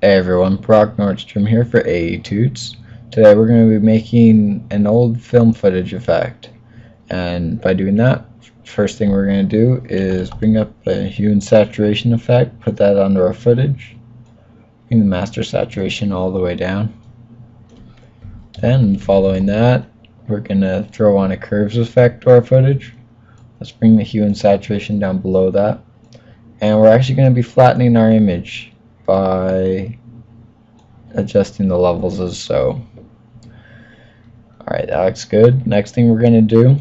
Hey everyone, Brock Nordstrom here for AEToots. Today we're going to be making an old film footage effect. And by doing that, first thing we're going to do is bring up a hue and saturation effect, put that under our footage, bring the master saturation all the way down. Then following that, we're going to throw on a curves effect to our footage. Let's bring the hue and saturation down below that. And we're actually going to be flattening our image by adjusting the levels as so. Alright, that looks good. Next thing we're going to do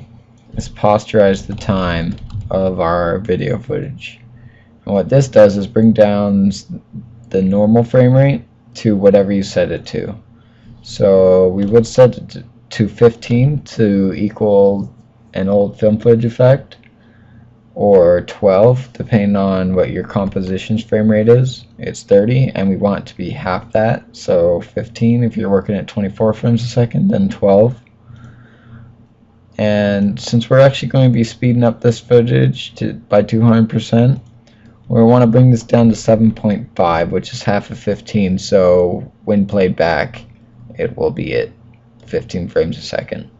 is posterize the time of our video footage. And what this does is bring down the normal frame rate to whatever you set it to. So we would set it to 15 to equal an old film footage effect, or 12 depending on what your composition's frame rate is. It's 30 and we want it to be half that, so 15 if you're working at 24 frames a second, then 12. And since we're actually going to be speeding up this footage by 200%, we want to bring this down to 7.5, which is half of 15, so when played back it will be at 15 frames a second.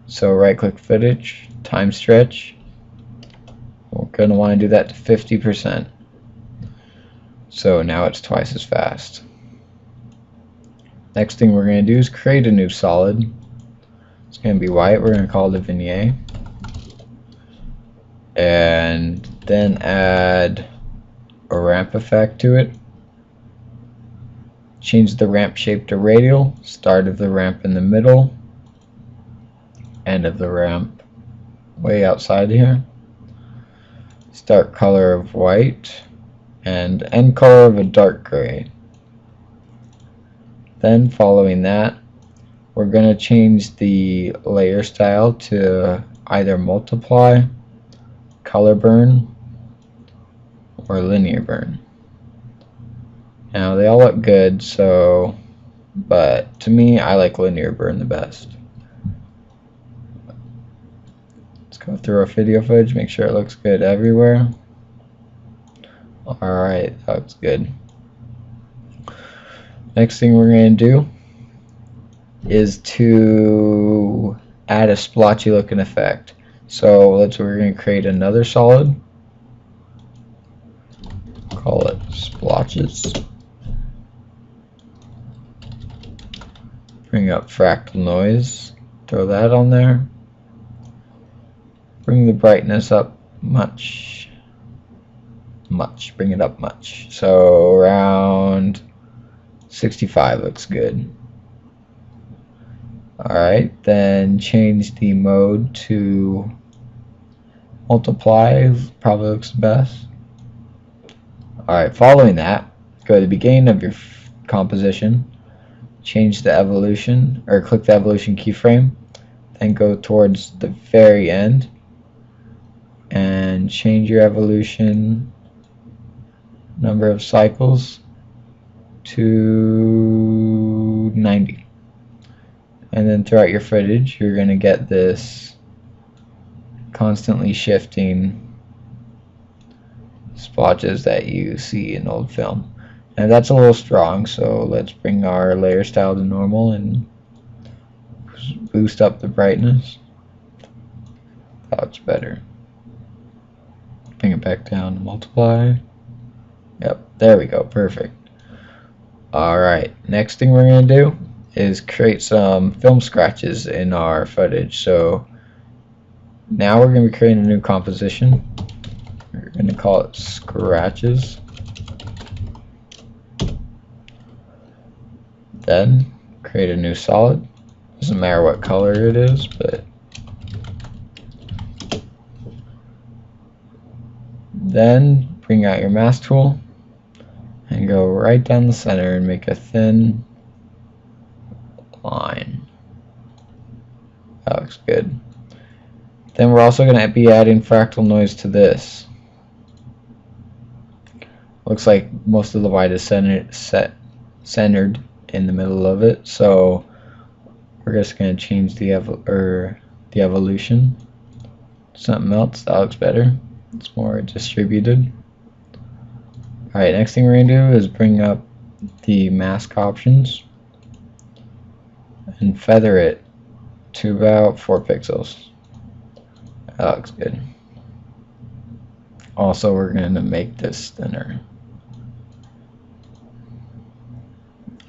So right click footage, time stretch. We're going to want to do that to 50%. So now it's twice as fast. Next thing we're going to do is create a new solid. It's going to be white. We're going to call it a vignette. And then add a ramp effect to it. Change the ramp shape to radial. Start of the ramp in the middle. End of the ramp way outside here. Start color of white and end color of a dark gray. Then following that, we're going to change the layer style to either multiply, color burn, or linear burn. Now they all look good, but to me I like linear burn the best. Go through our video footage, make sure it looks good everywhere. Alright, that looks good. Next thing we're going to do is to add a splotchy looking effect. So we're going to create another solid. Call it splotches. Bring up fractal noise. Throw that on there. Bring the brightness up much. Bring it up much. So around 65 looks good. Alright, then change the mode to multiply, probably looks best. Alright, following that, go to the beginning of your composition, change the evolution, or click the evolution keyframe, then go towards the very end and change your evolution number of cycles to 90. And then throughout your footage you're going to get this constantly shifting splotches that you see in old film. And that's a little strong, so let's bring our layer style to normal and boost up the brightness. That's better. Bring it back down to multiply. Yep, there we go, perfect. Alright, next thing we're going to do is create some film scratches in our footage. So now we're going to be creating a new composition. We're going to call it scratches. Then create a new solid. Doesn't matter what color it is, but then bring out your mask tool and go right down the center and make a thin line. That looks good. Then we're also going to be adding fractal noise to this. Looks like most of the white is centered in the middle of it, so we're just going to change the evolution to something else. That looks better. It's more distributed. Alright, next thing we're going to do is bring up the mask options and feather it to about 4 pixels. That looks good. Also, we're going to make this thinner.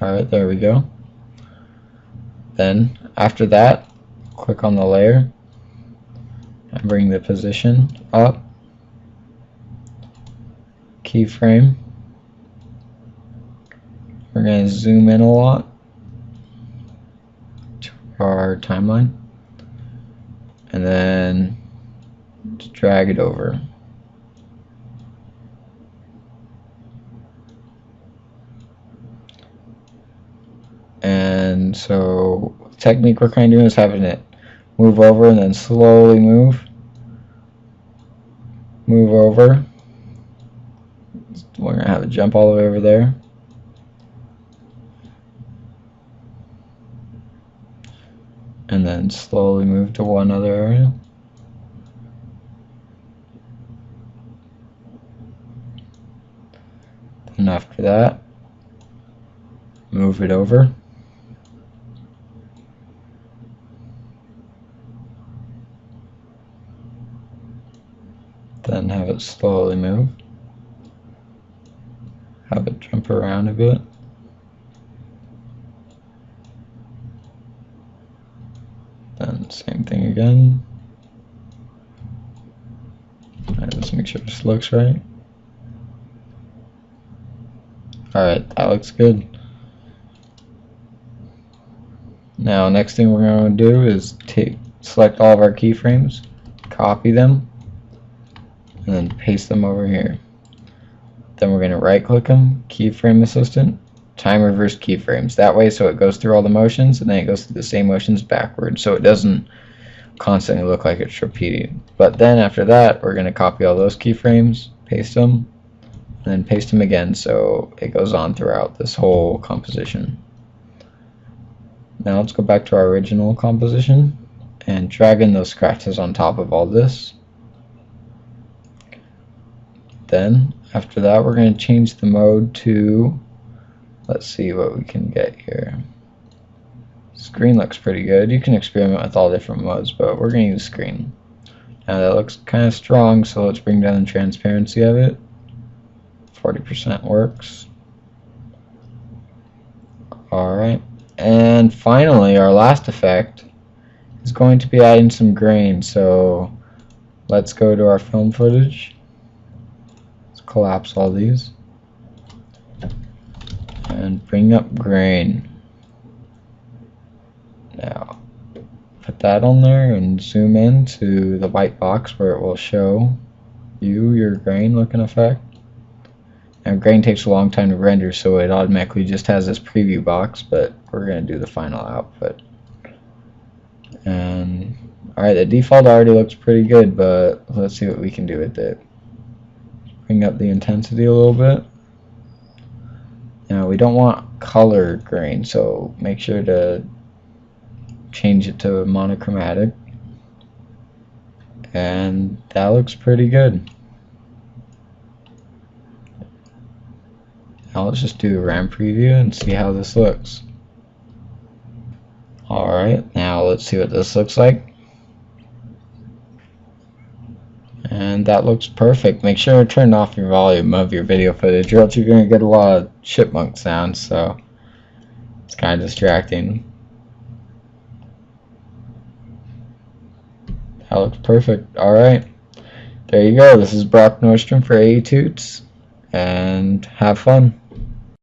Alright, there we go. Then, after that, click on the layer and bring the position up. Keyframe. We're going to zoom in a lot to our timeline. And then just drag it over. And so the technique we're kind of doing is having it move over and then slowly move over. We're going to have it jump all the way over there. And then slowly move to one other area. And after that, move it over. Then have it slowly move. Have it jump around a bit. Then same thing again. Alright, let's make sure this looks right. Alright, that looks good. Now, next thing we're going to do is select all of our keyframes, copy them, and then paste them over here. Then we're going to right click them, keyframe assistant, time reverse keyframes. That way, so it goes through all the motions and then it goes through the same motions backwards, so it doesn't constantly look like it's repeating. But then after that, we're going to copy all those keyframes, paste them, and then paste them again so it goes on throughout this whole composition. Now let's go back to our original composition and drag in those scratches on top of all this. Then after that, we're going to change the mode to, let's see what we can get here. Screen looks pretty good. You can experiment with all different modes, but we're going to use screen. Now that looks kind of strong, so let's bring down the transparency of it. 40% works. Alright. And finally, our last effect is going to be adding some grain. So let's go to our film footage. Let's collapse all these and bring up grain. Now put that on there and zoom in to the white box where it will show you your grain looking effect. And grain takes a long time to render, so it automatically just has this preview box, but we're going to do the final output. And alright, the default already looks pretty good, but let's see what we can do with it. Bring up the intensity a little bit. Now we don't want color grain, so make sure to change it to monochromatic. And that looks pretty good. Now let's just do a RAM preview and see how this looks. Alright, now let's see what this looks like. And that looks perfect. Make sure to turn off your volume of your video footage, or else you're going to get a lot of chipmunk sounds, so it's kind of distracting. That looks perfect. Alright, there you go. This is Brock Nordstrom for AE Toots, and have fun.